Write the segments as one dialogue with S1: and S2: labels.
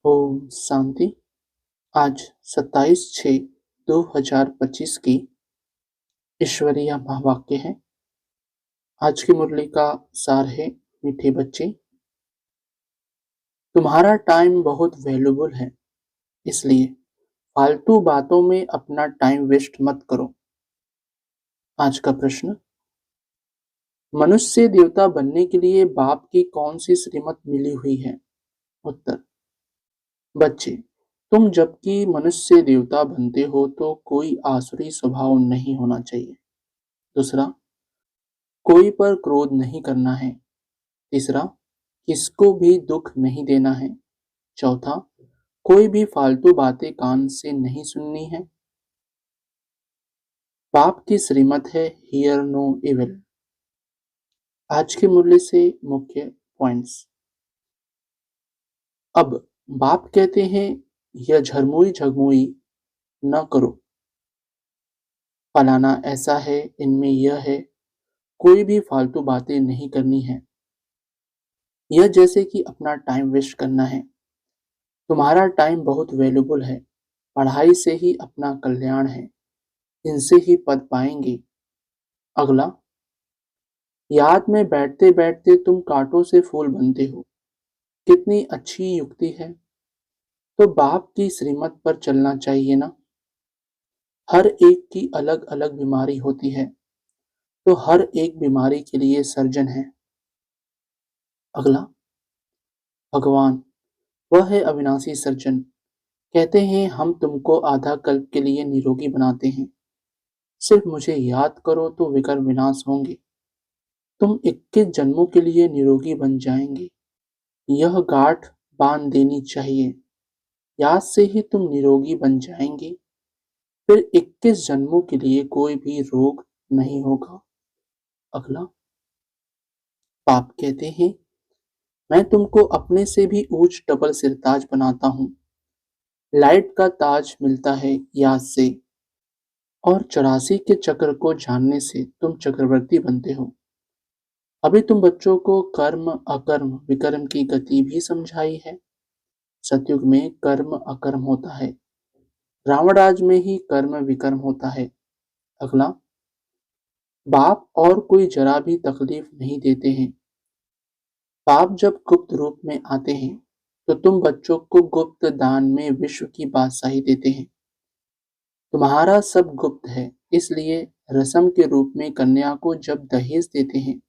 S1: ओम शांति। आज 27/6/2025 की ईश्वरीय महावाक्य है। आज की मुरली का सार है, मीठे बच्चे, तुम्हारा टाइम बहुत वैल्यूबल है, इसलिए फालतू बातों में अपना टाइम वेस्ट मत करो। आज का प्रश्न, मनुष्य देवता बनने के लिए बाप की कौन सी श्रीमत मिली हुई है? उत्तर, बच्चे, तुम जबकि मनुष्य देवता बनते हो तो कोई आसुरी स्वभाव नहीं होना चाहिए। दूसरा, कोई पर क्रोध नहीं करना है। तीसरा, किसको भी दुख नहीं देना है। चौथा, कोई भी फालतू बातें कान से नहीं सुननी है। पाप की श्रीमत है हियर नो इविल। आज की मुरली से मुख्य पॉइंट्स। अब बाप कहते हैं, यह झरमुई झगमुई न करो, फलाना ऐसा है, इनमें यह है, कोई भी फालतू बातें नहीं करनी है। यह जैसे कि अपना टाइम वेस्ट करना है। तुम्हारा टाइम बहुत वैल्यूबल है। पढ़ाई से ही अपना कल्याण है, इनसे ही पद पाएंगे। अगला, याद में बैठते बैठते तुम कांटों से फूल बनते हो, कितनी अच्छी युक्ति है। तो बाप की श्रीमत पर चलना चाहिए ना। हर एक की अलग अलग बीमारी होती है, तो हर एक बीमारी के लिए सर्जन है। अगला, भगवान वह है अविनाशी सर्जन। कहते हैं, हम तुमको आधा कल्प के लिए निरोगी बनाते हैं, सिर्फ मुझे याद करो तो विकर विनाश होंगे। तुम 21 जन्मों के लिए निरोगी बन जाएंगे। यह गांठ बांध देनी चाहिए। याद से ही तुम निरोगी बन जाएंगे, फिर 21 जन्मों के लिए कोई भी रोग नहीं होगा। अगला, पाप कहते हैं, मैं तुमको अपने से भी ऊंच डबल सिरताज बनाता हूँ। लाइट का ताज मिलता है याद से, और 84 के चक्र को जानने से तुम चक्रवर्ती बनते हो। अभी तुम बच्चों को कर्म अकर्म विकर्म की गति भी समझाई है। सतयुग में कर्म अकर्म होता है, रावण राज में ही कर्म विकर्म होता है। अगला, बाप और कोई जरा भी तकलीफ नहीं देते हैं। बाप जब गुप्त रूप में आते हैं तो तुम बच्चों को गुप्त दान में विश्व की बादशाही देते हैं। तुम्हारा सब गुप्त है, इसलिए रसम के रूप में कन्या को जब दहेज देते हैं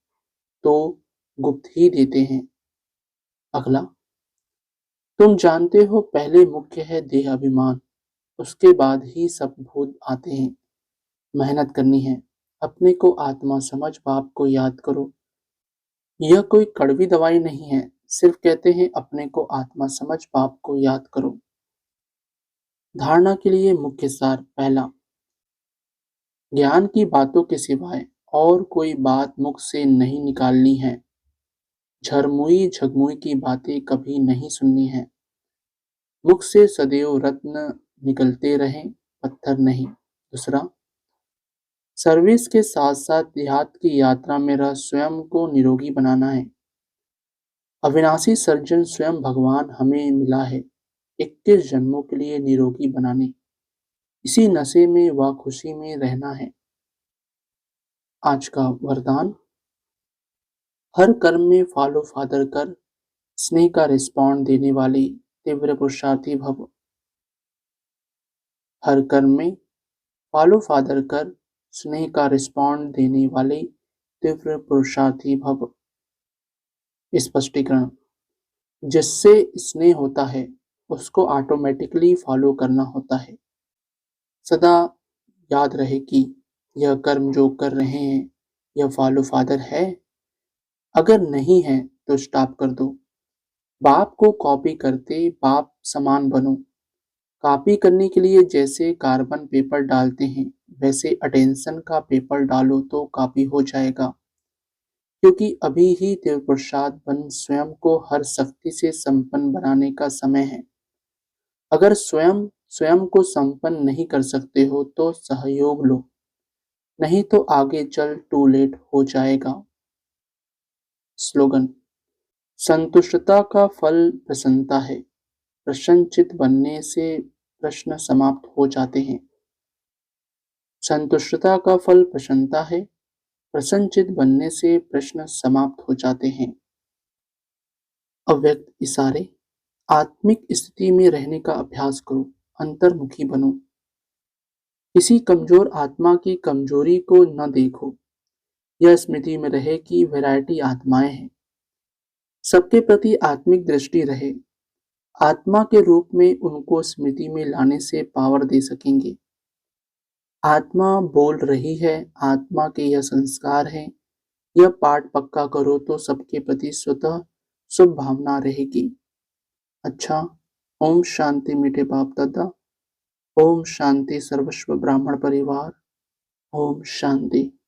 S1: तो गुप्त ही देते हैं। अगला, तुम जानते हो पहले मुख्य है देह अभिमान, उसके बाद ही सब भूत आते हैं। मेहनत करनी है, अपने को आत्मा समझ बाप को याद करो। यह कोई कड़वी दवाई नहीं है, सिर्फ कहते हैं अपने को आत्मा समझ बाप को याद करो। धारणा के लिए मुख्य सार। पहला, ज्ञान की बातों के सिवाय और कोई बात मुख से नहीं निकालनी है। झरमुई झगमुई की बातें कभी नहीं सुननी है। मुख से सदैव रत्न निकलते रहें, पत्थर नहीं। दूसरा, सर्विस के साथ साथ देहात की यात्रा में रह स्वयं को निरोगी बनाना है। अविनाशी सर्जन स्वयं भगवान हमें मिला है, 21 जन्मों के लिए निरोगी बनाने। इसी नशे में व खुशी में रहना है। आज का वरदान, हर कर्म में फॉलो फादर कर, स्नेह का रिस्पॉन्ड देने वाले तीव्र पुरुषार्थी भव। हर कर्म में फॉलो फादर कर, स्नेह का रिस्पॉन्ड देने वाले तीव्र पुरुषार्थी भव। स्पष्टीकरण, जिससे स्नेह होता है उसको ऑटोमेटिकली फॉलो करना होता है। सदा याद रहे कि यह कर्म जो कर रहे हैं यह फॉलो फादर है। अगर नहीं है तो स्टॉप कर दो। बाप को कॉपी करते बाप समान बनो। कॉपी करने के लिए जैसे कार्बन पेपर डालते हैं वैसे अटेंशन का पेपर डालो तो कॉपी हो जाएगा। क्योंकि अभी ही देव प्रसाद बन स्वयं को हर शक्ति से संपन्न बनाने का समय है। अगर स्वयं स्वयं को संपन्न नहीं कर सकते हो तो सहयोग लो, नहीं तो आगे चल टू लेट हो जाएगा। स्लोगन, संतुष्टता का फल प्रसन्नता है। प्रसन्नचित्त बनने से प्रश्न समाप्त हो जाते हैं। संतुष्टता का फल प्रसन्नता है। प्रसन्नचित्त बनने से प्रश्न समाप्त हो जाते हैं। अव्यक्त इशारे। आत्मिक स्थिति में रहने का अभ्यास करो। अंतर्मुखी बनो। किसी कमजोर आत्मा की कमजोरी को न देखो। यह स्मृति में रहे कि वैरायटी आत्माएं हैं। सबके प्रति आत्मिक दृष्टि रहे। आत्मा के रूप में उनको स्मृति में लाने से पावर दे सकेंगे। आत्मा बोल रही है, आत्मा के यह संस्कार है। यह पाठ पक्का करो तो सबके प्रति स्वतः शुभ भावना रहेगी। अच्छा, ओम शांति मीठे बाप दादा। ओम शांति सर्वस्व ब्राह्मण परिवार। ओम शांति।